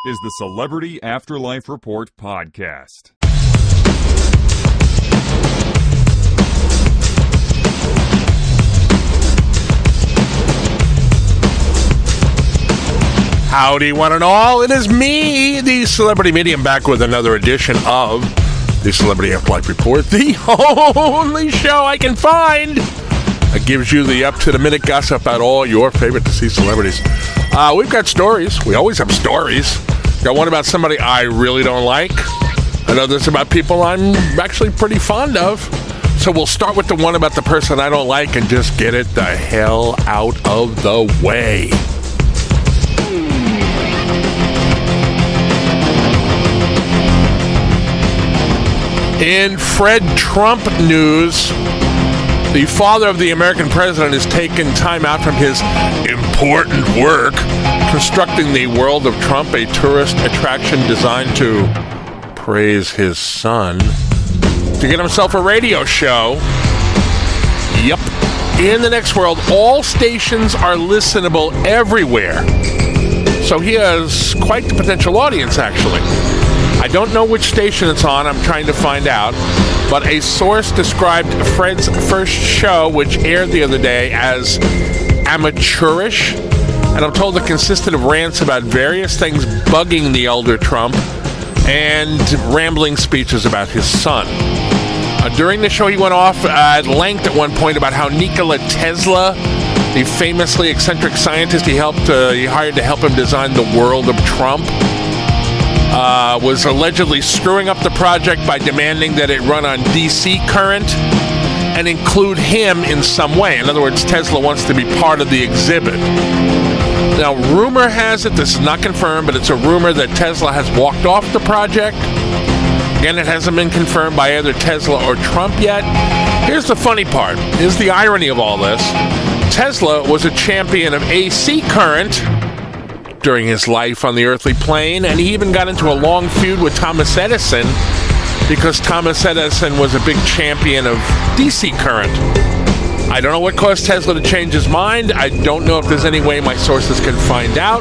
is the Celebrity Afterlife Report podcast. Howdy, one and all. It is me, the Celebrity Medium, back with another edition of the Celebrity Afterlife Report, the only show I can find that gives you the up-to-the-minute gossip about all your favorite deceased celebrities. We've got stories. We always have stories. Got one about somebody I really don't like. Another's about people I'm actually pretty fond of. So we'll start with the one about the person I don't like and just get it the hell out of the way. In Fred Trump news, the father of the American president has taken time out from his important work constructing the World of Trump, a tourist attraction designed to praise his son, to get himself a radio show. Yep. In the next world, all stations are listenable everywhere. So he has quite the potential audience, actually. I don't know which station it's on. I'm trying to find out. But a source described Fred's first show, which aired the other day, as amateurish. And I'm told it consisted of rants about various things bugging the elder Trump and rambling speeches about his son. During the show, he went off at length at one point about how Nicola Tesla, the famously eccentric scientist he hired to help him design the World of Trump, was allegedly screwing up the project by demanding that it run on DC current and include him in some way. In other words, Tesla wants to be part of the exhibit. Now, rumor has it, this is not confirmed, but it's a rumor that Tesla has walked off the project. Again, it hasn't been confirmed by either Tesla or Trump yet. Here's the funny part. Here's the irony of all this. Tesla was a champion of AC current during his life on the earthly plane, and he even got into a long feud with Thomas Edison because Thomas Edison was a big champion of DC current. I don't know what caused Tesla to change his mind. I don't know if there's any way my sources can find out.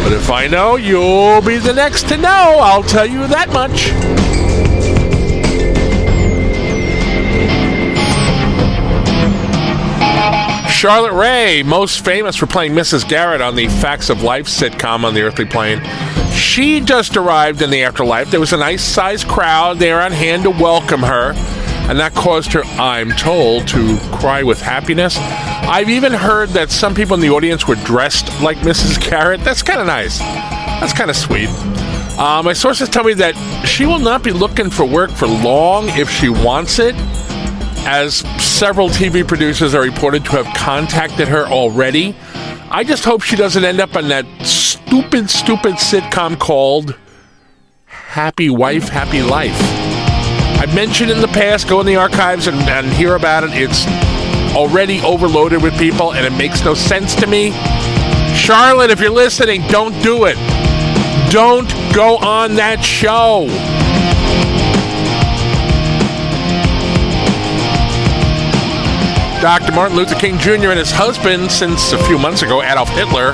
But if I know, you'll be the next to know. I'll tell you that much. Charlotte Rae, most famous for playing Mrs. Garrett on the Facts of Life sitcom on the earthly plane. She just arrived in the afterlife. There was a nice-sized crowd there on hand to welcome her, and that caused her, I'm told, to cry with happiness. I've even heard that some people in the audience were dressed like Mrs. Garrett. That's kind of nice. That's kind of sweet. My sources tell me that she will not be looking for work for long if she wants it, as several TV producers are reported to have contacted her already. I just hope she doesn't end up on that stupid sitcom called Happy Wife, Happy Life. I've mentioned in the past, go in the archives and hear about it. It's already overloaded with people, and it makes no sense to me. Charlotte, if you're listening, don't do it. Don't go on that show. Dr. Martin Luther King Jr. and his husband, since a few months ago, Adolf Hitler,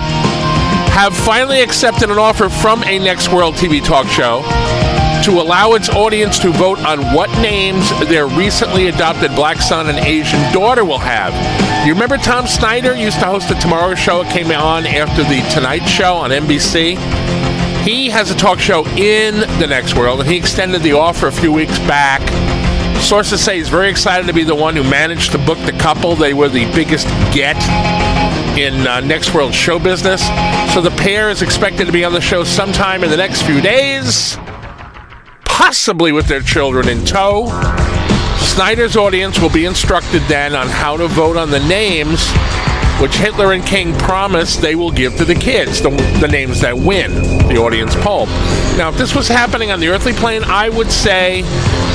have finally accepted an offer from a Next World TV talk show to allow its audience to vote on what names their recently adopted black son and Asian daughter will have. You remember Tom Snyder used to host the Tomorrow Show? It came on after the Tonight Show on NBC. He has a talk show in the Next World, and he extended the offer a few weeks back. Sources say he's very excited to be the one who managed to book the couple. They were the biggest get in Next World show business. So the pair is expected to be on the show sometime in the next few days, possibly with their children in tow. Snyder's audience will be instructed then on how to vote on the names which Hitler and King promised they will give to the kids, the names that win the audience poll. Now, if this was happening on the earthly plane, I would say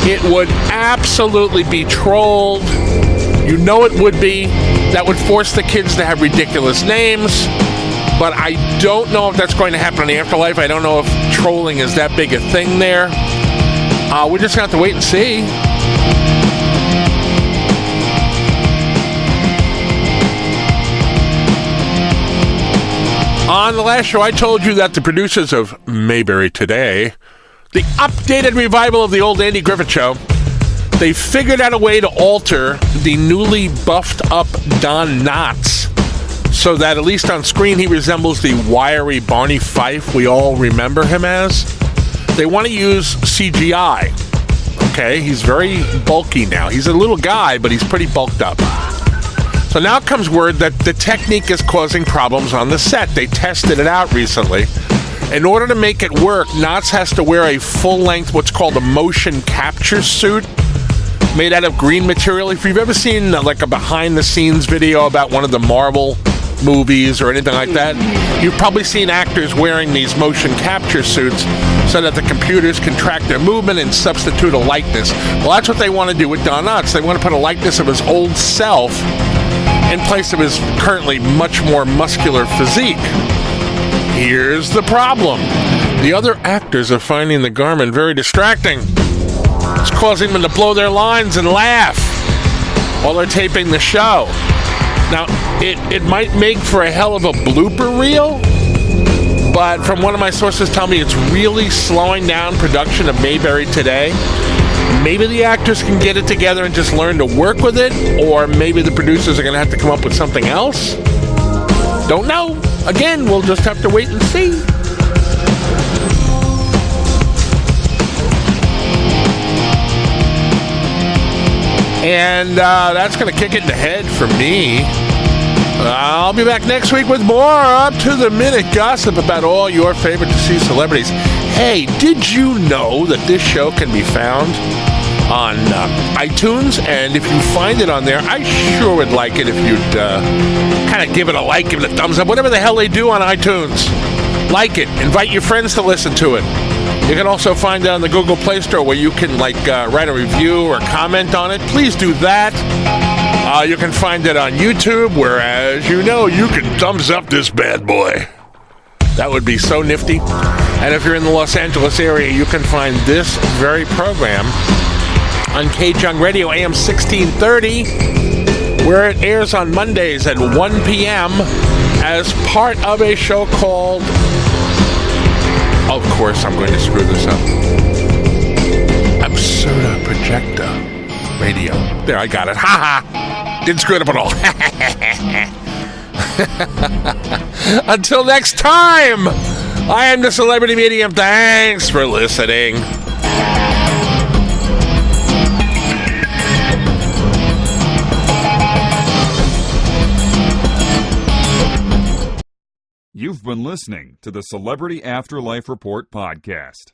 it would absolutely be trolled. You know it would be. That would force the kids to have ridiculous names. But I don't know if that's going to happen in the afterlife. I don't know if trolling is that big a thing there. We're just going to have to wait and see. On the last show, I told you that the producers of Mayberry Today, the updated revival of the old Andy Griffith Show, they figured out a way to alter the newly buffed up Don Knotts so that at least on screen he resembles the wiry Barney Fife we all remember him as. They want to use CGI. Okay, he's very bulky now. He's a little guy, but he's pretty bulked up. So now comes word that the technique is causing problems on the set. They tested it out recently. In order to make it work, Knotts has to wear a full-length, what's called a motion capture suit, made out of green material. If you've ever seen like a behind-the-scenes video about one of the Marvel movies or anything like that, you've probably seen actors wearing these motion capture suits so that the computers can track their movement and substitute a likeness. Well, that's what they want to do with Don Knotts. They want to put a likeness of his old self in place of his currently much more muscular physique. Here's the problem. The other actors are finding the garment very distracting. It's causing them to blow their lines and laugh while they're taping the show. Now, it might make for a hell of a blooper reel, but from one of my sources tell me it's really slowing down production of Mayberry Today. Maybe the actors can get it together and just learn to work with it, or maybe the producers are going to have to come up with something else. Don't know. Again, we'll just have to wait and see. And that's going to kick it in the head for me. I'll be back next week with more up-to-the-minute gossip about all your favorite deceased celebrities. Hey, did you know that this show can be found on iTunes? And if you find it on there, I sure would like it if you'd kind of give it a like, give it a thumbs up, whatever the hell they do on iTunes. Like it. Invite your friends to listen to it. You can also find it on the Google Play Store where you can write a review or comment on it. Please do that. You can find it on YouTube, where, as you know, you can thumbs up this bad boy. That would be so nifty. And if you're in the Los Angeles area, you can find this very program on K-Jung Radio, AM 1630, where it airs on Mondays at 1 p.m. as part of a show called... Of course, I'm going to screw this up. Absurda Projecta Radio. There, I got it. Ha ha! Didn't screw it up at all. Until next time, I am the Celebrity Medium. Thanks for listening. You've been listening to the Celebrity Afterlife Report podcast.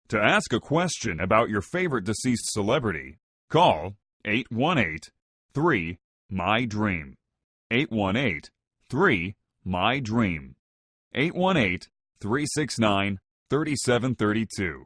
To ask a question about your favorite deceased celebrity, call 818-3-MY-DREAM. 818-3-MY-DREAM. 818-369-3732.